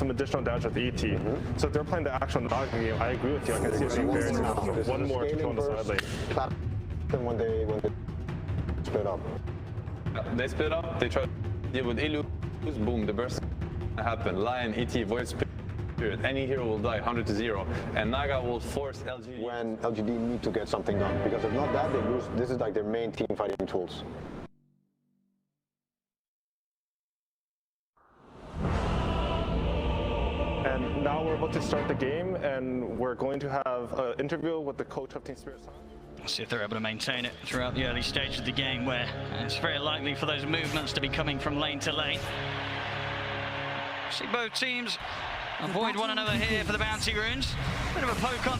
some additional damage with ET. So if they're playing the actual Naga game, I agree with you. I can see some variance with one more to kill on the side lane. When they split up. They split up, they try to deal with Illu, boom, the burst happen. Lion, ET, Void Spirit, any hero will die 100 to 0. And Naga will force LGD. When LGD need to get something done, because if not that, they lose. This is like their main team fighting tools. And now we're about to start the game, and we're going to have an interview with the coach of Team Spirit. See if they're able to maintain it throughout the early stages of the game, where it's very likely for those movements to be coming from lane to lane. See both teams avoid one another here for the bounty runes. Bit of a poke on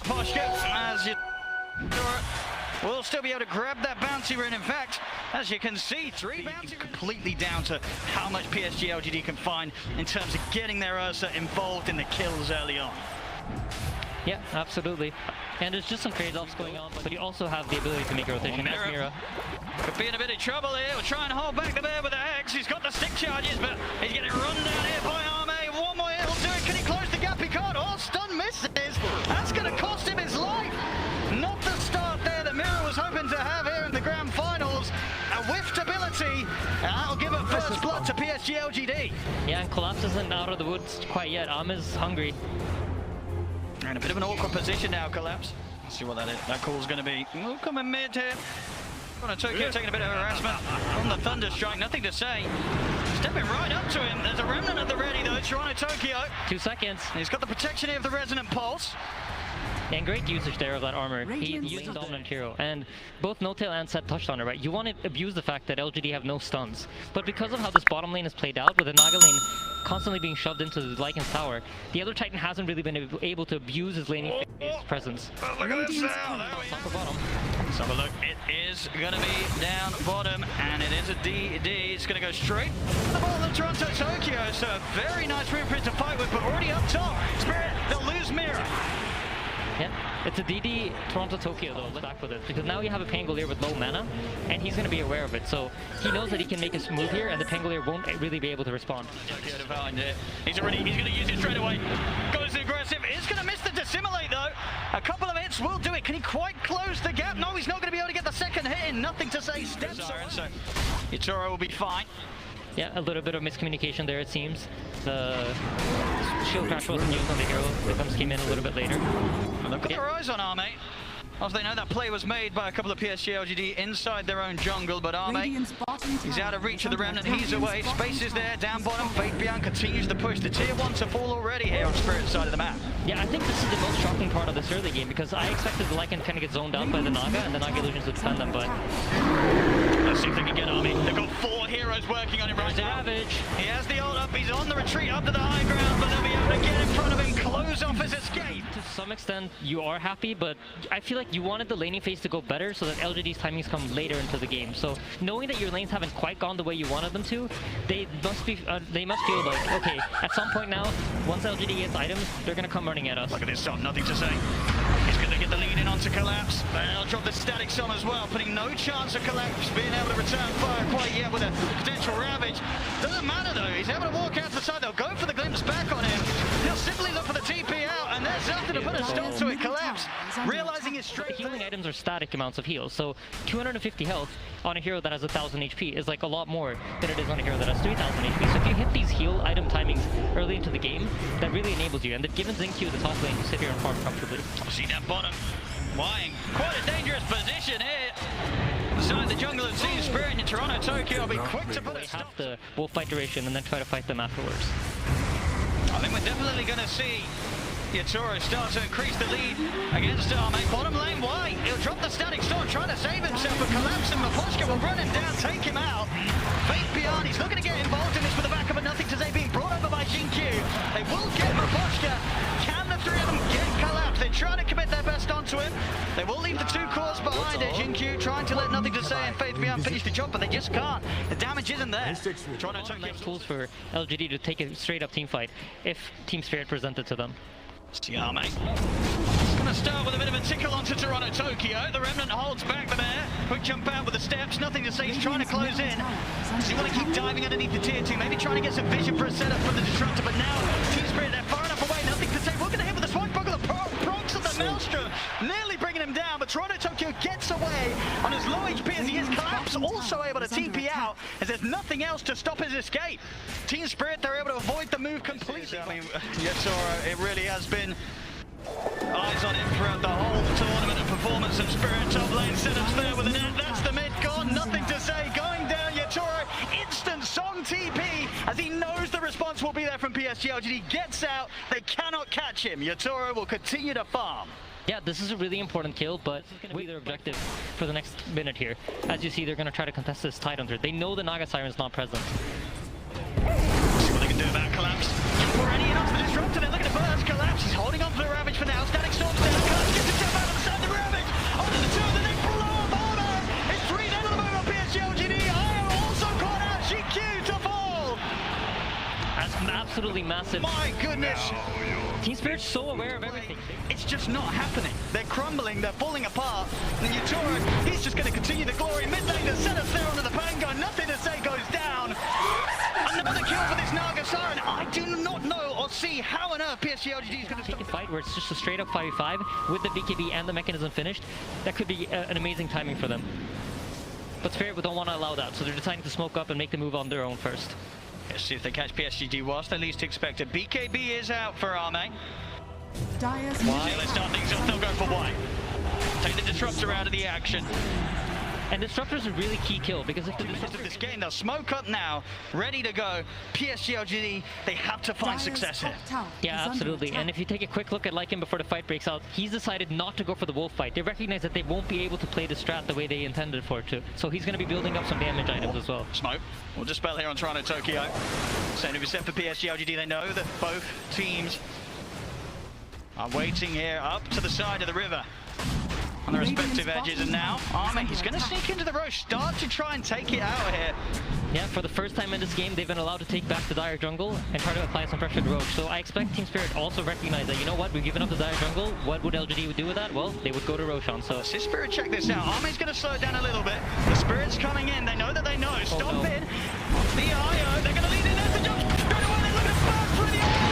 Poshka as you will still be able to grab that bounty rune. In fact, as you can see, 3 bounty runes. Completely down to how much PSG.LGD can find in terms of getting their Ursa involved in the kills early on. Yeah, absolutely. And there's just some trade-offs going on, but you also have the ability to make a rotation. Mira could be in a bit of trouble here. We'll try and hold back the bear with the X. He's got the stick charges, but he's getting run down here by Arme. One more he'll do it. Can he close the gap? He can't. Oh, stun misses. That's going to cost him his life. Not the start there that Mira was hoping to have here in the grand finals. A whiffed ability, and that'll give it first blood to PSG.LGD. Yeah, and Collapse isn't out of the woods quite yet. Arme's hungry. In a bit of an awkward position now, Collapse. Let's see what that call's going to be. We'll come in mid here. Tokyo taking a bit of harassment from the Thunder Strike. Nothing to say. Stepping right up to him. There's a remnant at the ready though. Tokyo. 2 seconds. He's got the protection here of the Resonant Pulse. And great usage there of that armor. He used dominant hero, and both No-Tail and Seth touched on it, right? You want to abuse the fact that LGD have no stuns, but because of how this bottom lane is played out, with the Naga lane constantly being shoved into the Lycan's tower, the other Titan hasn't really been able to abuse his laning presence. Look at this now. Top or bottom. Let's have a look. It is going to be down bottom, and it is a DD. It's going to go straight to the ball of Toronto Tokyo. So a very nice blueprint to fight with, but already up top. Spirit, they'll lose Mira. Yeah, it's a DD Toronto Tokyo though, let's back with it, because now you have a Pangolier with low mana, and he's going to be aware of it, so he knows that he can make a move here, and the Pangolier won't really be able to respond. He's going to use it straight away, goes aggressive, he's going to miss the Dissimilate though, a couple of hits will do it, can he quite close the gap? No, he's not going to be able to get the second hit in, nothing to say, steps on. So Yatoro will be fine. Yeah, a little bit of miscommunication there it seems. The shield crash wasn't used on the hero, the comes came in a little bit later. And they've got their eyes on Arme. As they know that play was made by a couple of PSG.LGD inside their own jungle, but Arme, he's out of reach of the Remnant, he's away, space is there, down bottom, Faith Beyond continues to push, the tier 1 to fall already here on Spirit's side of the map. Yeah, I think this is the most shocking part of this early game, because I expected the Lycan kind of get zoned out by the Naga, and the Naga Illusions would defend them, but... Let's see if they can get Arme. They've got 4 heroes working on him right now. Ravage. He has the ult up, he's on the retreat up to the high ground, but they'll be able to get in front of him, close off his escape. To some extent, you are happy, but I feel like you wanted the laning phase to go better so that LGD's timings come later into the game. So knowing that your lanes haven't quite gone the way you wanted them to, they must feel like, okay, at some point now, once LGD gets items, they're going to come running at us. Look at this Som, nothing to say. He's going to get the lead in onto Collapse. They'll drop the static Som as well, putting no chance of Collapse being able to return fire quite yet with a potential Ravage. Doesn't matter though, he's able to walk out to the side, they'll go for the glimpse back on him. He'll simply look for the TP out, and there's nothing to put a stop to it. Collapse, realizing his straight healing items are static amounts of heals, so 250 health on a hero that has 1000 HP is like a lot more than it is on a hero that has 3000 HP. So if you hit these heal item timings early into the game, that really enables you, and they've given Xingqiu the top lane to sit here and farm comfortably. See that bottom, Wying, quite a dangerous position here. Beside the jungle of Team Spirit in Toronto, Tokyo will be quick to put a stop. Half the wolf fight duration and then try to fight them afterwards. I think we're definitely going to see Yatoro start to increase the lead against Arme. Bottom lane, why? He'll drop the static storm, trying to save himself, but Collapse and Maposhka will run him down, take him out. Faith Beyond, he's looking to get involved in this with the back of a nothing to say, being brought over by Xingqiu. They will get Maposhka. Can the 3 of them get Collapse? They're trying to commit their best onto him. They will leave the 2 cores behind it. Xingqiu trying to let nothing to say and Faith Beyond finish the job, but they just can't. The damage isn't there. Trying to take tools for LGD to take a straight up team fight if Team Spirit presented to them. See Arme. He's going to start with a bit of a tickle onto Toronto Tokyo. The Remnant holds back the bear. Quick jump out with the steps. Nothing to say. He's trying to close in. So you want to keep diving underneath the tier 2. Maybe trying to get some vision for a setup from the Disruptor. But now, Team Spirit, they're far enough away. Nothing to say. We're going to hit with the Swashbuckler. The procs of the Maelstrom. Nearly bringing him down. But Toronto Tokyo gets away on as low HP as he is. Collapse also able to TP out as there's nothing else to stop his escape. Team Spirit, they're able to avoid the move completely. I mean, Yasura, it really has been eyes on him throughout the whole tournament and performance of Spirit. Top lane setups there with the net. That's the mid gone. Nothing to say. Going down, Yatoro. Instant song TP as he knows the response will be there from PSG.LGD. Gets out. They cannot catch him. Yatoro will continue to farm. Yeah, this is a really important kill, but this is going to be their objective for the next minute here. As you see, they're going to try to contest this Tidehunter. They know the Naga Siren's not present. See what they can do about Collapse. Already in onto the Disruptor. They're looking to burst. Collapse. He's holding on to the Ravage for now. Static Storm's down. Collapse gets himself out of the side of the Ravage. Onto the 2 of the neck. Blow up Armor. It's 3 down at the moment on PSG.LGD. Io also caught out. GQ to fall. That's absolutely massive. My goodness. Team Spirit's so aware of everything. It's just not happening. They're crumbling, they're falling apart. And then Yatoro, he's just going to continue the glory. Mid lane to set us there onto the Pango. Nothing to say, goes down. Another kill for this Naga Siren. I do not know or see how on earth PSG.LGD is going to take a fight where it's just a straight up 5v5 with the BKB and the mechanism finished. That could be an amazing timing for them. But Spirit don't want to allow that, so they're deciding to smoke up and make the move on their own first. Let's see if they catch PSG whilst they least expect it. BKB is out for Arme. Why? Let's start things off. They'll go for white. Take the Disruptor out of the action. And Disruptor's a really key kill because if the Disruptor of this game, they'll smoke up now, ready to go. PSG.LGD, they have to find success here. Yeah, absolutely. And if you take a quick look at Lycan before the fight breaks out, he's decided not to go for the wolf fight. They recognize that they won't be able to play the strat the way they intended for it to. So he's going to be building up some damage items as well. Smoke. We'll dispel here on Toronto Tokyo. Same to be set for PSG.LGD. They know that both teams are waiting here up to the side of the river on the respective edges, and now Arme, he's going to sneak into the Roche, start to try and take it out here. Yeah, for the first time in this game, they've been allowed to take back the Dire jungle and try to apply some pressure to Roche. So I expect Team Spirit also recognize that, you know what, we've given up the Dire jungle. What would LGD do with that? Well, they would go to Roshan. So see Spirit check this out. Arme's going to slow it down a little bit. The Spirit's coming in. They know that they know. Stomp in. The IO, they're going to lead in there to jump. Straight away, they're looking fast for the IO.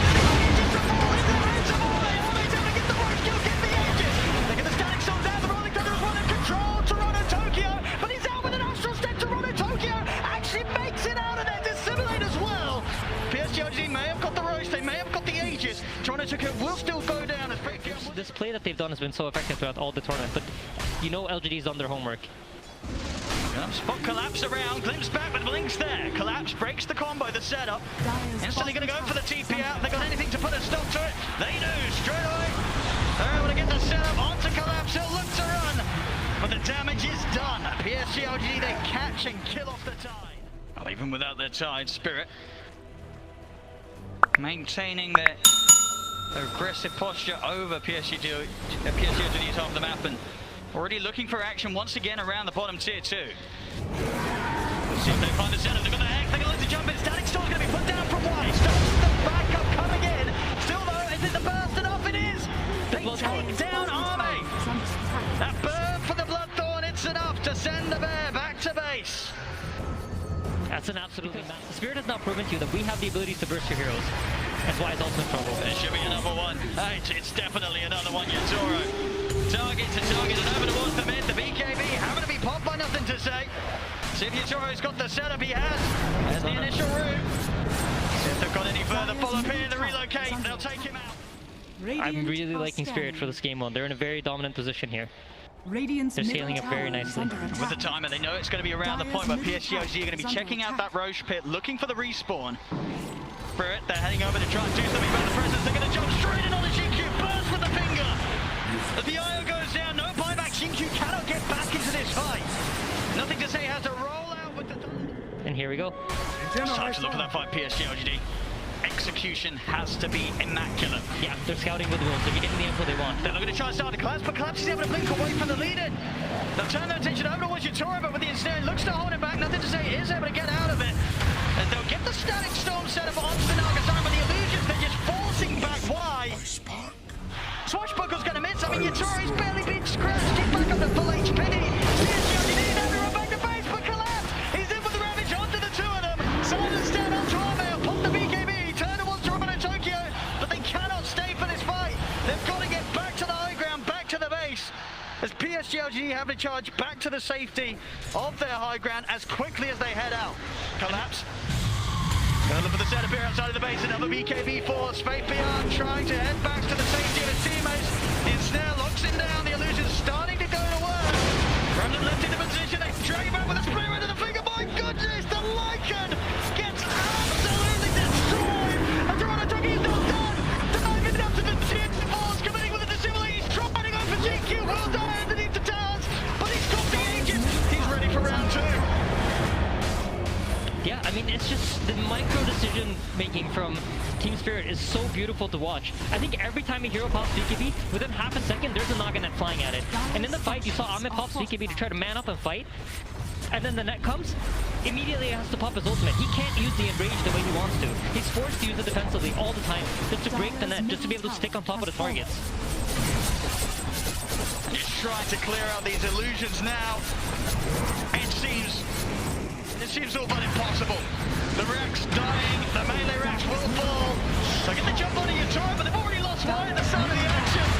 Will still go down as this play that they've done has been so effective throughout all the tournament, but you know LGD's done their homework. Spot Collapse around, glimpse back with Blinks there. Collapse breaks the combo, the setup. Instantly going to go for the TP out. They got anything to put a stop to it? They do, straight away. They're able to get the setup onto Collapse. He'll look to run, but the damage is done. PSG.LGD, they catch and kill off the tide. Well, even without their tide, Spirit maintaining their aggressive posture over PSG.LGD's half the map, and already looking for action once again around the bottom tier 2. Let's see if they find the setup. They've got the hack. They're going to let it jump in. Static Storm's going to be put down from wide. Stops the backup coming in. Still though, is it the burst enough? It is. They take down Arme. That burn for the Bloodthorn, it's enough to send the bear back to base. That's an absolutely massive. Spirit has now proven to you that we have the abilities to burst your heroes. That's why it's also in trouble. There should be another one. It's definitely another one, Yatoro. Target to target and over towards the mid. The BKB having to be popped by nothing to say. See if Yatoro's got the setup. He has. There's the initial route. See if they've got any further follow-up here. They relocate. They'll take him out. I'm really liking Spirit for this game 1. They're in a very dominant position here. They're scaling up very nicely. With the timer, they know it's going to be around the point where PSG.LGD are going to be checking out that Roche pit, looking for the respawn. Spirit, they're heading over to try and do something about the presence. They're going to jump straight in on the GQ, burst with the finger. As the IO goes down, no buyback. GQ cannot get back into this fight. Nothing to say, has to roll out with the... And here we go. It's time to look at that fight, PSG.LGD. Execution has to be immaculate. Yeah, they're scouting with wolves. They're getting the info they want. They're looking to try and start the Collapse, but Collapse is able to blink away from the lead-in. They'll turn their attention over towards Yatoro, but with the ensnare, looks to hold him back. Nothing to say, is able to get out of it. And they'll get the Static Storm set up onto the Nagasaki, but the illusions, they're just forcing back. Why? Swashbuckle's going to miss. I mean, as PSG.LGD have to charge back to the safety of their high ground as quickly as they head out. Collapse. Gonna look for the center outside of the base, another BKB4, Spade beyond, trying to head back to the safety of his teammates. Ensnare locks him down, the illusion's starting to go to work. Brandon left into position, they drag him out with a spray right to the finger, my goodness, the Lycan gets absolutely destroyed. And Toronto Tucky is not done, diving it up to the TS4s, committing with a dissimulate, he's trying to go for GQ, will die underneath the towers, but he's got the agent, he's ready for round 2. Yeah, I mean, it's just the micro decision making from Team Spirit is so beautiful to watch. I think every time a hero pops BKB, within half a second, there's a Naga net flying at it. And in the fight, you saw Ahmed pop BKB to try to man up and fight. And then the net comes, immediately he has to pop his ultimate. He can't use the enrage the way he wants to. He's forced to use it defensively all the time, just to break the net, just to be able to stick on top of the targets. He's trying to clear out these illusions now. It seems all but impossible. The Rex dying, the melee Rex will fall. So get the jump on your turret, but they've already lost fire at the start of the action.